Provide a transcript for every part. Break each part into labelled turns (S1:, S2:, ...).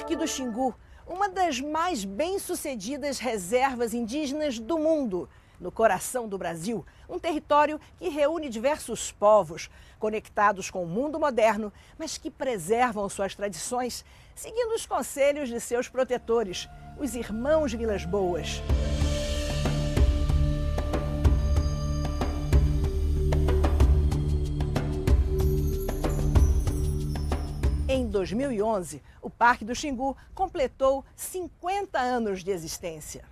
S1: Parque do Xingu, uma das mais bem-sucedidas reservas indígenas do mundo, no coração do Brasil, um território que reúne diversos povos, conectados com o mundo moderno, mas que preservam suas tradições, seguindo os conselhos de seus protetores, os irmãos Vilas Boas. Em 2011, o Parque do Xingu completou 50 anos de existência.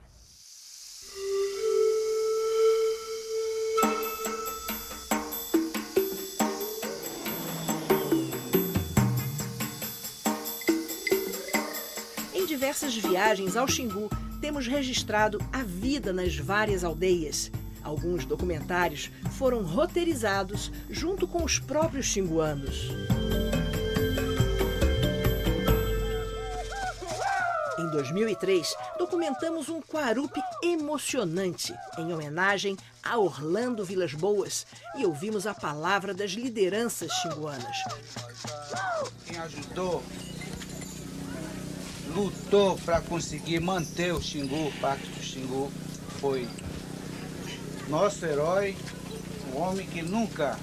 S1: Em diversas viagens ao Xingu, temos registrado a vida nas várias aldeias. Alguns documentários foram roteirizados junto com os próprios xinguanos. Em 2003, documentamos um Quarupi emocionante, em homenagem a Orlando Vilas Boas, e ouvimos a palavra das lideranças xinguanas.
S2: Quem ajudou, lutou para conseguir manter o Xingu, o Parque do Xingu, foi nosso herói, um homem que nunca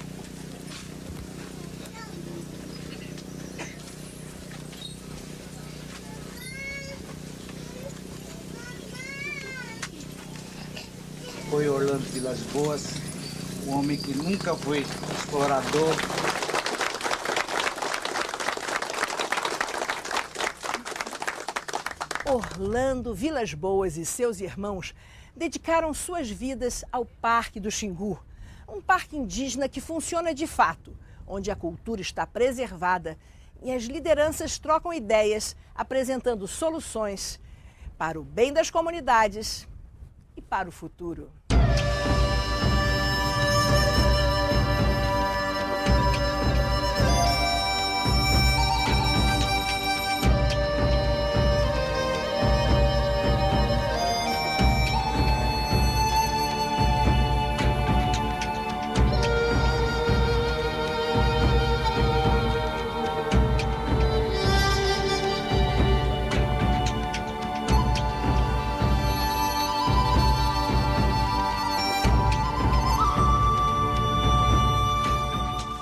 S2: foi Orlando Vilas Boas, um homem que nunca foi explorador.
S1: Orlando Vilas Boas e seus irmãos dedicaram suas vidas ao Parque do Xingu, um parque indígena que funciona de fato, onde a cultura está preservada e as lideranças trocam ideias, apresentando soluções para o bem das comunidades e para o futuro.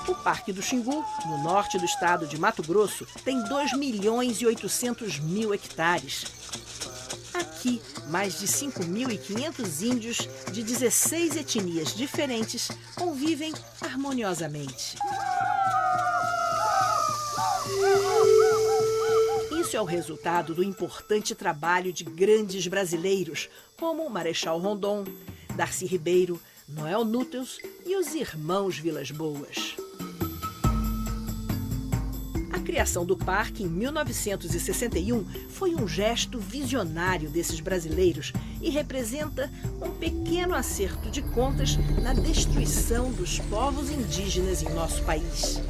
S1: O Parque do Xingu, no norte do estado de Mato Grosso, tem 2.800.000 hectares. Aqui, mais de 5.500 índios de 16 etnias diferentes convivem harmoniosamente. Isso é o resultado do importante trabalho de grandes brasileiros, como Marechal Rondon, Darcy Ribeiro, Noel Núteus e os irmãos Vilas Boas. A criação do parque em 1961 foi um gesto visionário desses brasileiros e representa um pequeno acerto de contas na destruição dos povos indígenas em nosso país.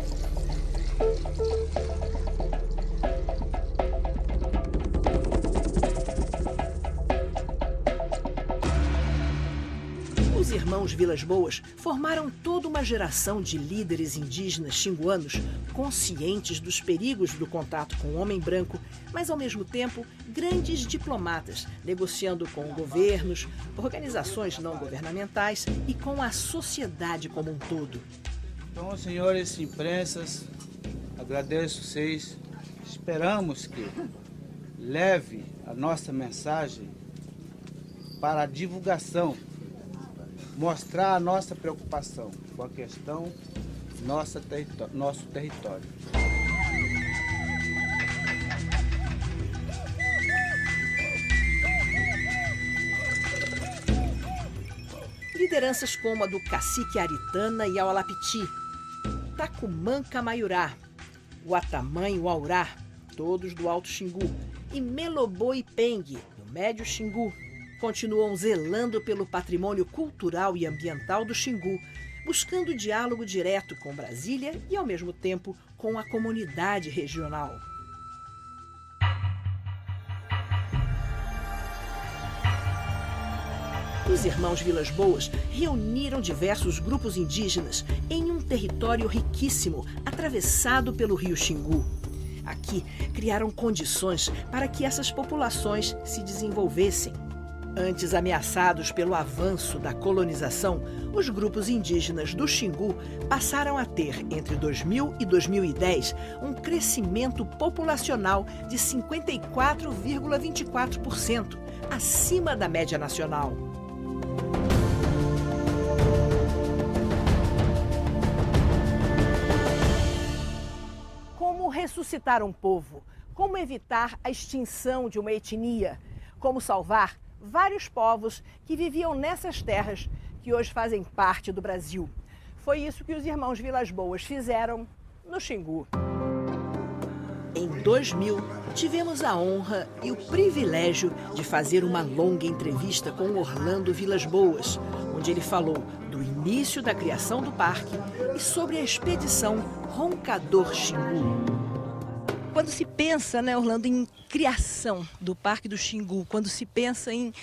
S1: Os irmãos Vilas Boas formaram toda uma geração de líderes indígenas xinguanos conscientes dos perigos do contato com o homem branco, mas ao mesmo tempo grandes diplomatas, negociando com governos, organizações não governamentais e com a sociedade como um todo.
S2: Então, senhores imprensas, agradeço vocês. Esperamos que leve a nossa mensagem para a divulgação, mostrar a nossa preocupação com a questão do nosso território.
S1: Lideranças como a do cacique Aritana e Aualapiti, Tacumã Camaiurá, Guatamã Uaurá, todos do Alto Xingu, e Meloboi Peng, do Médio Xingu, continuam zelando pelo patrimônio cultural e ambiental do Xingu, buscando diálogo direto com Brasília e, ao mesmo tempo, com a comunidade regional. Os irmãos Vilas Boas reuniram diversos grupos indígenas em um território riquíssimo, atravessado pelo rio Xingu. Aqui criaram condições para que essas populações se desenvolvessem. Antes ameaçados pelo avanço da colonização, os grupos indígenas do Xingu passaram a ter, entre 2000 e 2010, um crescimento populacional de 54,24%, acima da média nacional. Como ressuscitar um povo? Como evitar a extinção de uma etnia? Como salvar vários povos que viviam nessas terras que hoje fazem parte do Brasil? Foi isso que os irmãos Vilas Boas fizeram no Xingu. Em 2000, tivemos a honra e o privilégio de fazer uma longa entrevista com Orlando Vilas Boas, onde ele falou do início da criação do parque e sobre a expedição Roncador Xingu. Quando se pensa, né, Orlando, em criação do Parque do Xingu, quando se pensa em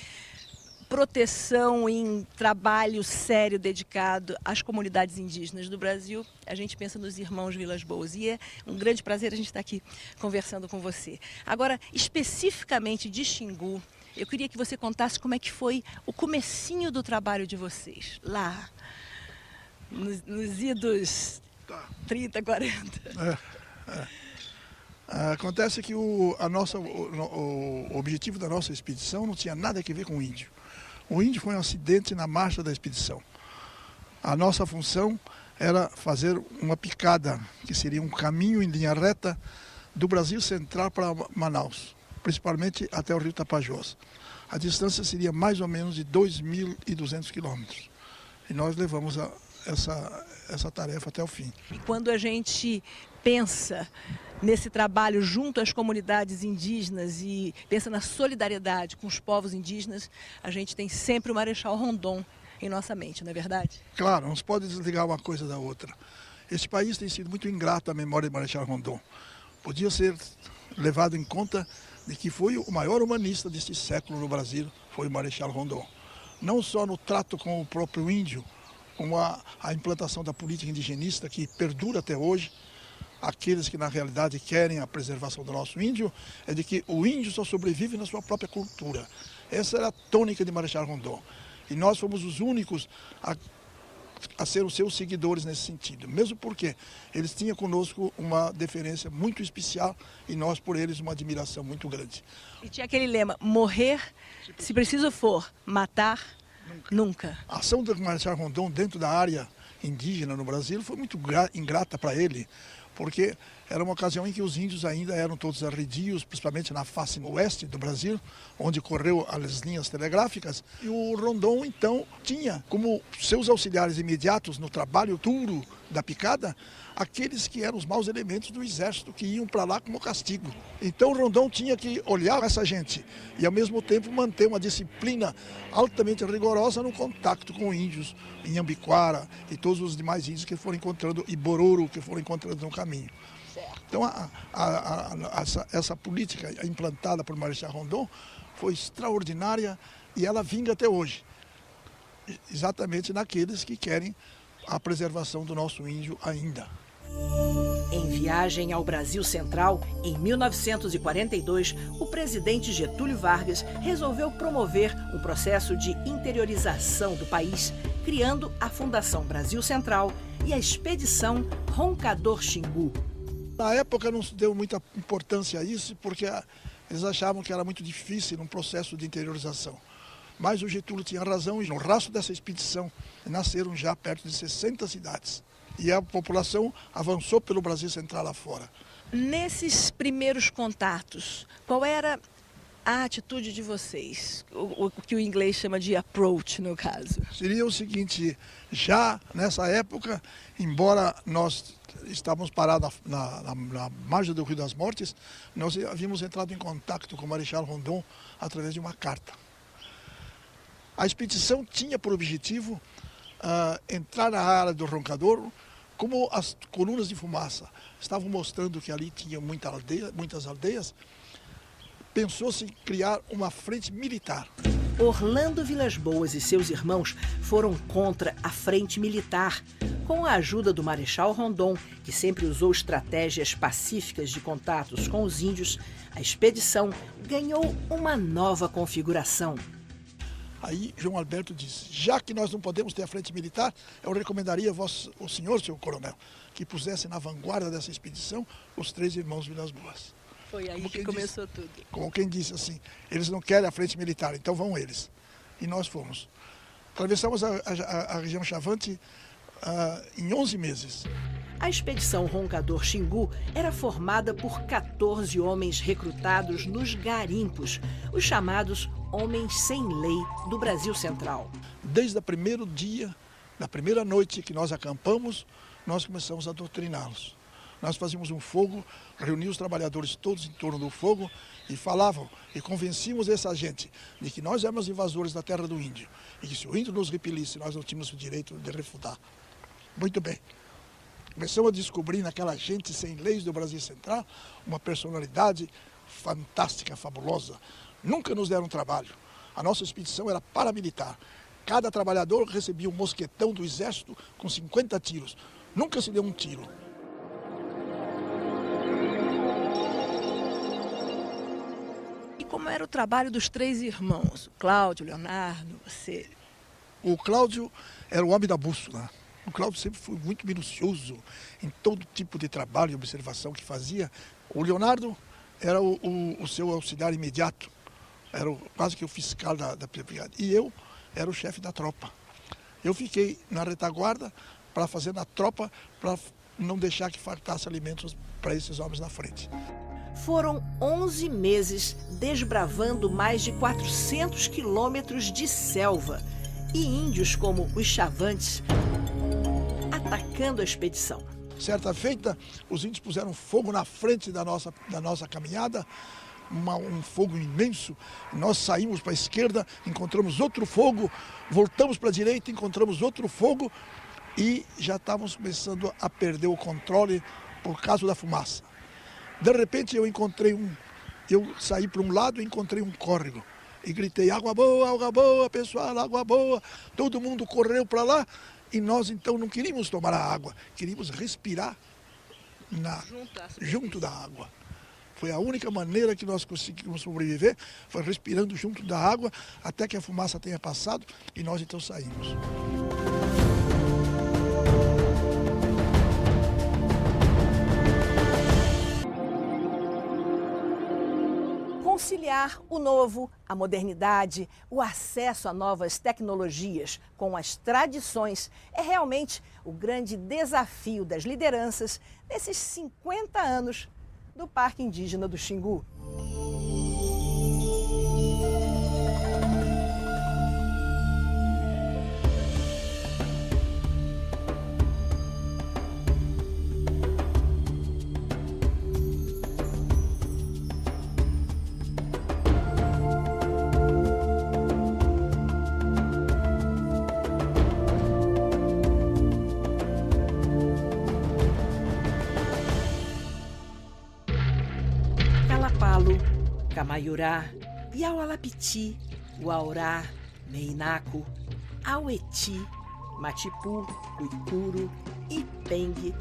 S1: proteção, em trabalho sério dedicado às comunidades indígenas do Brasil, a gente pensa nos irmãos Vilas Boas. E é um grande prazer a gente estar aqui conversando com você. Agora, especificamente de Xingu, eu queria que você contasse como é que foi o comecinho do trabalho de vocês, lá, nos idos 30, 40.
S3: Acontece que o objetivo da nossa expedição não tinha nada a ver com o índio. O índio foi um acidente na marcha da expedição. A nossa função era fazer uma picada, que seria um caminho em linha reta do Brasil Central para Manaus, principalmente até o rio Tapajós. A distância seria mais ou menos de 2.200 quilômetros. E nós levamos essa tarefa até o fim.
S1: E quando a gente pensa nesse trabalho junto às comunidades indígenas e pensa na solidariedade com os povos indígenas, a gente tem sempre o Marechal Rondon em nossa mente, não é verdade?
S3: Claro, não se pode desligar uma coisa da outra. Esse país tem sido muito ingrato à memória de Marechal Rondon. Podia ser levado em conta de que foi o maior humanista deste século no Brasil, foi o Marechal Rondon. Não só no trato com o próprio índio, como a implantação da política indigenista que perdura até hoje. Aqueles que na realidade querem a preservação do nosso índio, é de que o índio só sobrevive na sua própria cultura. Essa era a tônica de Marechal Rondon. E nós fomos os únicos a ser os seus seguidores nesse sentido. Mesmo porque eles tinham conosco uma deferência muito especial e nós por eles uma admiração muito grande.
S1: E tinha aquele lema, morrer se preciso for, matar nunca.
S3: A ação do Marechal Rondon dentro da área indígena no Brasil foi muito ingrata para ele, porque era uma ocasião em que os índios ainda eram todos arredios, principalmente na face oeste do Brasil, onde correu as linhas telegráficas. E o Rondon, então, tinha como seus auxiliares imediatos no trabalho duro da picada, aqueles que eram os maus elementos do exército, que iam para lá como castigo. Então o Rondon tinha que olhar essa gente e, ao mesmo tempo, manter uma disciplina altamente rigorosa no contato com índios, em Ambiquara e todos os demais índios que foram encontrando, e Bororo, que foram encontrando no caminho. Então essa política implantada por Marechal Rondon foi extraordinária e ela vinga até hoje, exatamente naqueles que querem a preservação do nosso índio ainda.
S1: Em viagem ao Brasil Central, em 1942, o presidente Getúlio Vargas resolveu promover um processo de interiorização do país, criando a Fundação Brasil Central e a Expedição Roncador Xingu.
S3: Na época não se deu muita importância a isso, porque eles achavam que era muito difícil um processo de interiorização. Mas o Getúlio tinha razão e no rastro dessa expedição nasceram já perto de 60 cidades. E a população avançou pelo Brasil Central afora.
S1: Nesses primeiros contatos, qual era a atitude de vocês? O que o inglês chama de approach, no caso.
S3: Seria o seguinte, já nessa época, embora nós estávamos parados na margem do Rio das Mortes, nós havíamos entrado em contato com o Marechal Rondon através de uma carta. A expedição tinha por objetivo entrar na área do Roncador, como as colunas de fumaça estavam mostrando que ali tinha muitas aldeias, pensou-se em criar uma frente militar.
S1: Orlando Vilas Boas e seus irmãos foram contra a frente militar. Com a ajuda do Marechal Rondon, que sempre usou estratégias pacíficas de contatos com os índios, a expedição ganhou uma nova configuração.
S3: Aí João Alberto disse, já que nós não podemos ter a frente militar, eu recomendaria o senhor, seu coronel, que pusesse na vanguarda dessa expedição os 3 irmãos Vilas Boas.
S4: Foi aí que começou tudo.
S3: Como quem disse assim, eles não querem a frente militar, então vão eles. E nós fomos. Atravessamos a região Chavante em 11 meses.
S1: A expedição Roncador Xingu era formada por 14 homens recrutados nos garimpos, os chamados Homens Sem Lei do Brasil Central.
S3: Desde o primeiro dia, da primeira noite que nós acampamos, nós começamos a doutriná-los. Nós fazíamos um fogo, reuníamos os trabalhadores todos em torno do fogo e falavam e convencíamos essa gente de que nós éramos invasores da terra do índio e que se o índio nos repelisse, nós não tínhamos o direito de refutar. Muito bem. Começamos a descobrir naquela gente sem leis do Brasil Central uma personalidade fantástica, fabulosa. Nunca nos deram trabalho. A nossa expedição era paramilitar. Cada trabalhador recebia um mosquetão do exército com 50 tiros. Nunca se deu um tiro.
S4: E como era o trabalho dos 3 irmãos? O Cláudio, o Leonardo, você?
S3: O Cláudio era o homem da bússola. O Cláudio sempre foi muito minucioso em todo tipo de trabalho e observação que fazia. O Leonardo era o seu auxiliar imediato, era quase que o fiscal da brigada. E eu era o chefe da tropa. Eu fiquei na retaguarda para fazer na tropa, para não deixar que faltasse alimentos para esses homens na frente.
S1: Foram 11 meses desbravando mais de 400 quilômetros de selva e índios como os Chavantes atacando a expedição.
S3: Certa feita, os índios puseram fogo na frente da nossa caminhada, um fogo imenso. Nós saímos para a esquerda, encontramos outro fogo, voltamos para a direita, encontramos outro fogo e já estávamos começando a perder o controle por causa da fumaça. De repente eu saí para um lado e encontrei um córrego e gritei, água boa, pessoal, água boa. Todo mundo correu para lá. E nós, então, não queríamos tomar a água, queríamos respirar junto da água. Foi a única maneira que nós conseguimos sobreviver, foi respirando junto da água, até que a fumaça tenha passado e nós, então, saímos.
S1: Conciliar o novo, a modernidade, o acesso a novas tecnologias com as tradições é realmente o grande desafio das lideranças nesses 50 anos do Parque Indígena do Xingu. Camaiurá, Iaualapiti, Uaurá, Meinaco, Aueti, Matipu, Uicuro, Ipengue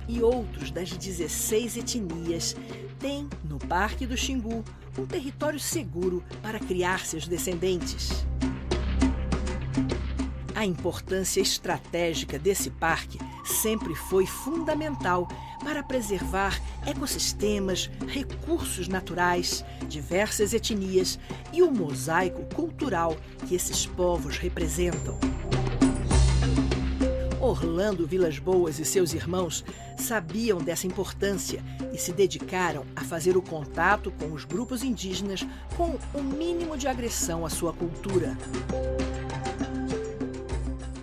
S1: e outros das 16 etnias têm, no Parque do Xingu, um território seguro para criar seus descendentes. A importância estratégica desse parque sempre foi fundamental para preservar ecossistemas, recursos naturais, diversas etnias e o mosaico cultural que esses povos representam. Orlando Vilas Boas e seus irmãos sabiam dessa importância e se dedicaram a fazer o contato com os grupos indígenas com o mínimo de agressão à sua cultura.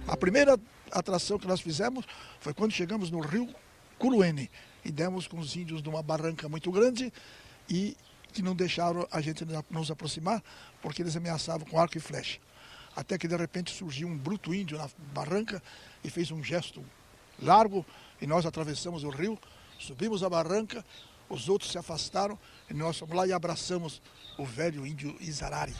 S3: A primeira atração que nós fizemos foi quando chegamos no rio Curuene e demos com os índios numa barranca muito grande e que não deixaram a gente nos aproximar porque eles ameaçavam com arco e flecha. Até que de repente surgiu um bruto índio na barranca e fez um gesto largo e nós atravessamos o rio, subimos a barranca, os outros se afastaram e nós fomos lá e abraçamos o velho índio Izarari,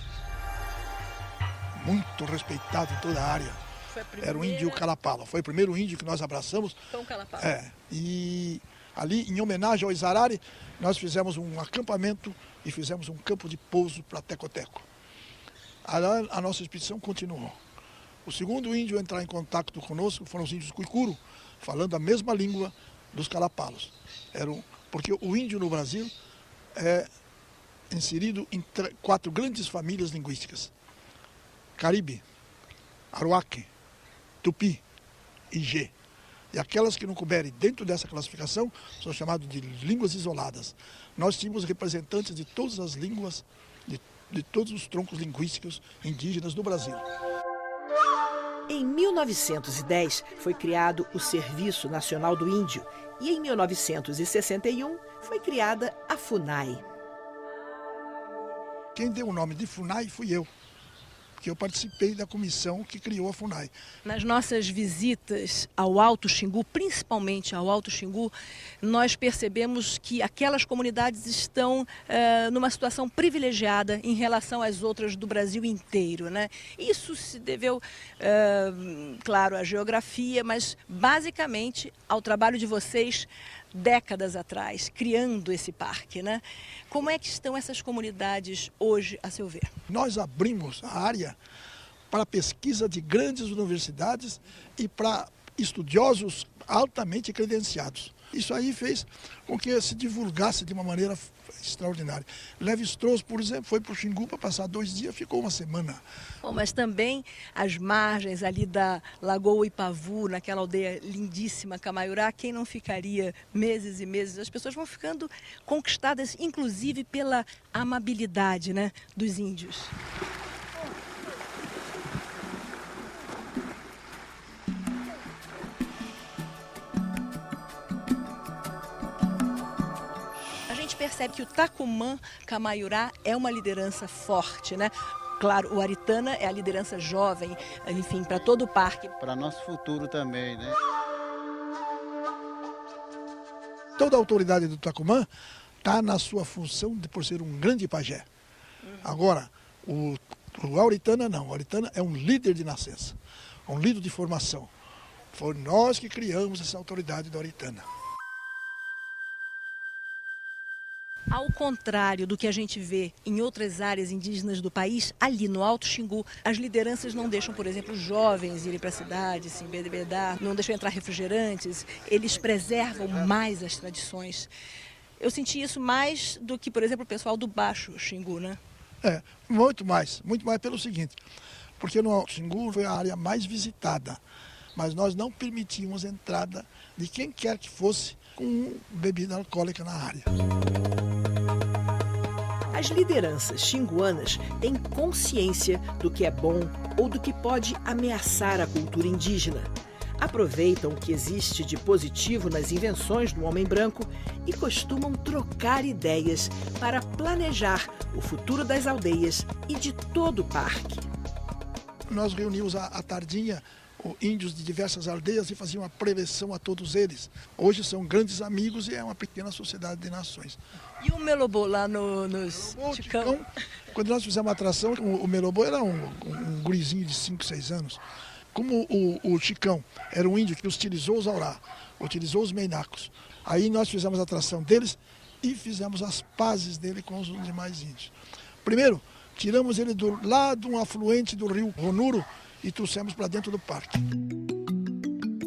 S3: muito respeitado em toda a área.
S4: foi a primeira...
S3: Era o índio Calapala. Foi o primeiro índio que nós abraçamos.
S4: Foi um Calapala.
S3: E ali, em homenagem ao Izarari, nós fizemos um acampamento e fizemos um campo de pouso para Teco-Teco. A nossa expedição continuou. O segundo índio a entrar em contato conosco foram os índios Cuicuro, falando a mesma língua dos Calapalos. Porque o índio no Brasil é inserido em 4 grandes famílias linguísticas: Caribe, Aruaque, Tupi e Gê. E aquelas que não couberem dentro dessa classificação são chamadas de línguas isoladas. Nós tínhamos representantes de todas as línguas, de todos os troncos linguísticos indígenas do Brasil.
S1: Em 1910 foi criado o Serviço Nacional do Índio e em 1961 foi criada a FUNAI.
S3: Quem deu o nome de FUNAI fui eu, porque eu participei da comissão que criou a FUNAI.
S4: Nas nossas visitas ao Alto Xingu, principalmente ao Alto Xingu, nós percebemos que aquelas comunidades estão numa situação privilegiada em relação às outras do Brasil inteiro, né? Isso se deveu, claro, à geografia, mas basicamente ao trabalho de vocês décadas atrás, criando esse parque, né? Como é que estão essas comunidades hoje, a seu ver?
S3: Nós abrimos a área para pesquisa de grandes universidades e para estudiosos altamente credenciados. Isso aí fez com que se divulgasse de uma maneira extraordinária. Lévi-Strauss, por exemplo, foi para o Xingu para passar 2 dias, ficou uma semana.
S4: Bom, mas também as margens ali da Lagoa Ipavu, naquela aldeia lindíssima, Camaiurá, quem não ficaria meses e meses? As pessoas vão ficando conquistadas, inclusive pela amabilidade, né, dos índios. Percebe que o Tacumã Camaiurá é uma liderança forte, né? Claro, o Aritana é a liderança jovem, enfim, para todo o parque.
S2: Para nosso futuro também, né?
S3: Toda a autoridade do Tacumã está na sua função de por ser um grande pajé. Agora, o Auritana não. O Auritana é um líder de nascença, um líder de formação. Foi nós que criamos essa autoridade do Auritana.
S4: Ao contrário do que a gente vê em outras áreas indígenas do país, ali no Alto Xingu, as lideranças não deixam, por exemplo, os jovens irem para a cidade, se embebedar, não deixam entrar refrigerantes, eles preservam mais as tradições. Eu senti isso mais do que, por exemplo, o pessoal do Baixo Xingu, né?
S3: Muito mais pelo seguinte, porque no Alto Xingu foi a área mais visitada, mas nós não permitimos entrada de quem quer que fosse com bebida alcoólica na área.
S1: As lideranças xinguanas têm consciência do que é bom ou do que pode ameaçar a cultura indígena. Aproveitam o que existe de positivo nas invenções do homem branco e costumam trocar ideias para planejar o futuro das aldeias e de todo o parque.
S3: Nós reunimos à tardinha índios de diversas aldeias e faziam uma preleção a todos eles. Hoje são grandes amigos e é uma pequena sociedade de nações.
S4: E o Melobô lá no Chicão?
S3: Quando nós fizemos a atração, o Melobô era um gurizinho de 5, 6 anos. Como o Chicão era um índio que utilizou os aurá, utilizou os meinacos, aí nós fizemos a atração deles e fizemos as pazes dele com os demais índios. Primeiro, tiramos ele lá de um afluente do rio Ronuro e trouxemos para dentro do parque.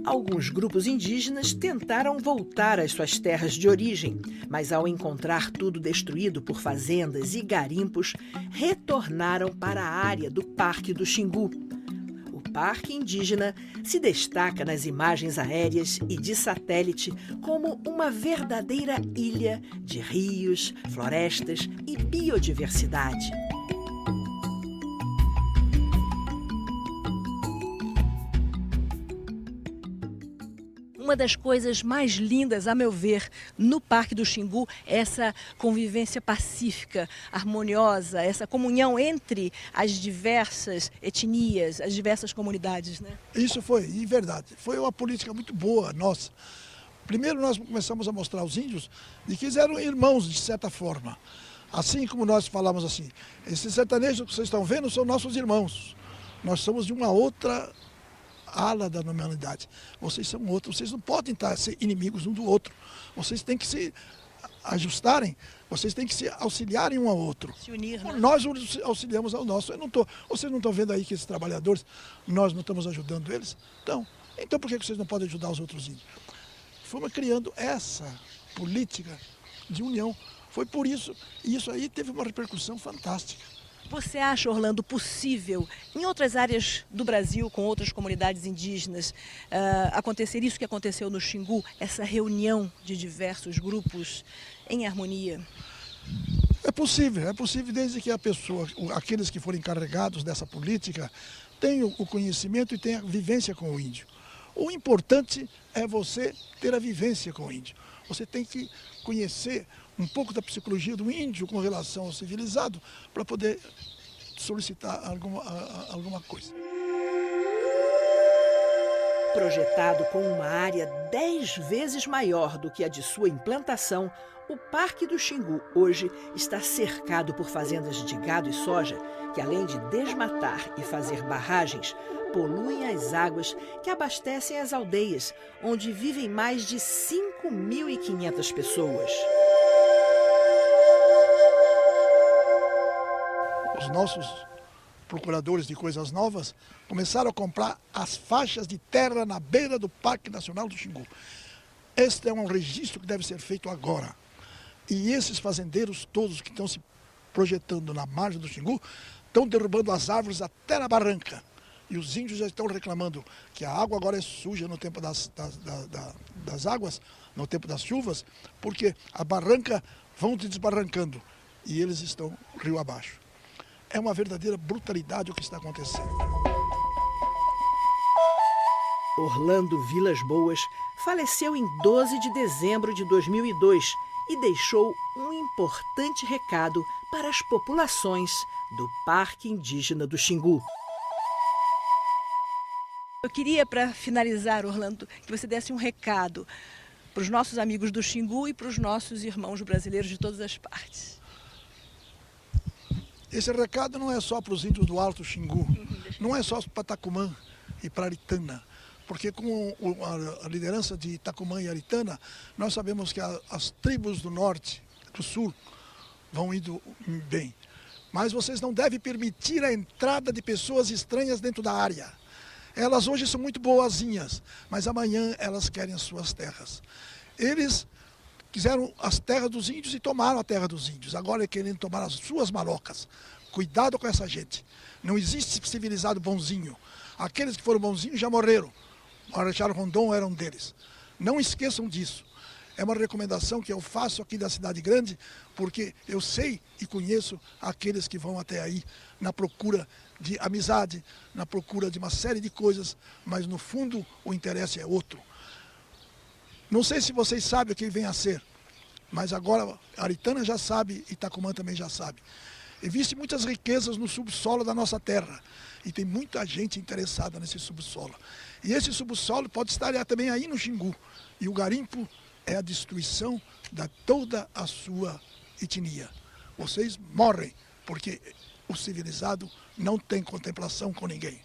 S1: Alguns grupos indígenas tentaram voltar às suas terras de origem, mas ao encontrar tudo destruído por fazendas e garimpos, retornaram para a área do Parque do Xingu. O Parque Indígena se destaca nas imagens aéreas e de satélite como uma verdadeira ilha de rios, florestas e biodiversidade.
S4: Uma das coisas mais lindas, a meu ver, no Parque do Xingu é essa convivência pacífica, harmoniosa, essa comunhão entre as diversas etnias, as diversas comunidades, né?
S3: Isso foi, e verdade, foi uma política muito boa nossa. Primeiro nós começamos a mostrar aos índios de que eles eram irmãos, de certa forma. Assim como nós falamos assim, esses sertanejos que vocês estão vendo são nossos irmãos. Nós somos de uma outra ala da humanidade. Vocês são outros, vocês não podem ser inimigos um do outro. Vocês têm que se ajustarem, vocês têm que se auxiliarem um ao outro.
S4: Se unir, né?
S3: Nós auxiliamos ao nosso. Vocês não estão vendo aí que esses trabalhadores, nós não estamos ajudando eles? Então por que vocês não podem ajudar os outros índios? Fomos criando essa política de união. Foi por isso, e isso aí teve uma repercussão fantástica.
S4: Você acha, Orlando, possível, em outras áreas do Brasil, com outras comunidades indígenas, acontecer isso que aconteceu no Xingu, essa reunião de diversos grupos em harmonia?
S3: É possível desde que a pessoa, aqueles que forem encarregados dessa política, tenham o conhecimento e tenham a vivência com o índio. O importante é você ter a vivência com o índio. Você tem que conhecer um pouco da psicologia do índio com relação ao civilizado para poder solicitar alguma coisa.
S1: Projetado com uma área 10 vezes maior do que a de sua implantação, o Parque do Xingu hoje está cercado por fazendas de gado e soja que, além de desmatar e fazer barragens, poluem as águas que abastecem as aldeias, onde vivem mais de 5.500 pessoas.
S3: Os nossos procuradores de coisas novas começaram a comprar as faixas de terra na beira do Parque Nacional do Xingu. Este é um registro que deve ser feito agora. E esses fazendeiros todos que estão se projetando na margem do Xingu estão derrubando as árvores até na barranca. E os índios já estão reclamando que a água agora é suja no tempo das águas, no tempo das chuvas, porque a barranca vão desbarrancando e eles estão rio abaixo. É uma verdadeira brutalidade o que está acontecendo.
S1: Orlando Vilas Boas faleceu em 12 de dezembro de 2002 e deixou um importante recado para as populações do Parque Indígena do Xingu.
S4: Eu queria, para finalizar, Orlando, que você desse um recado para os nossos amigos do Xingu e para os nossos irmãos brasileiros de todas as partes.
S3: Esse recado não é só para os índios do Alto Xingu, não é só para Tacumã e para Aritana, porque com a liderança de Tacumã e Aritana, nós sabemos que as tribos do norte, do sul, vão indo bem. Mas vocês não devem permitir a entrada de pessoas estranhas dentro da área. Elas hoje são muito boazinhas, mas amanhã elas querem as suas terras. Eles quiseram as terras dos índios e tomaram a terra dos índios. Agora querem tomar as suas malocas. Cuidado com essa gente. Não existe civilizado bonzinho. Aqueles que foram bonzinhos já morreram. Marechal Rondon era um deles. Não esqueçam disso. É uma recomendação que eu faço aqui da cidade grande, porque eu sei e conheço aqueles que vão até aí na procura de amizade, na procura de uma série de coisas, mas no fundo o interesse é outro. Não sei se vocês sabem o que vem a ser, mas agora a Aritana já sabe e Tacumã também já sabe. Existem muitas riquezas no subsolo da nossa terra e tem muita gente interessada nesse subsolo. E esse subsolo pode estar também aí no Xingu. E o garimpo é a destruição de toda a sua etnia. Vocês morrem porque o civilizado não tem contemplação com ninguém.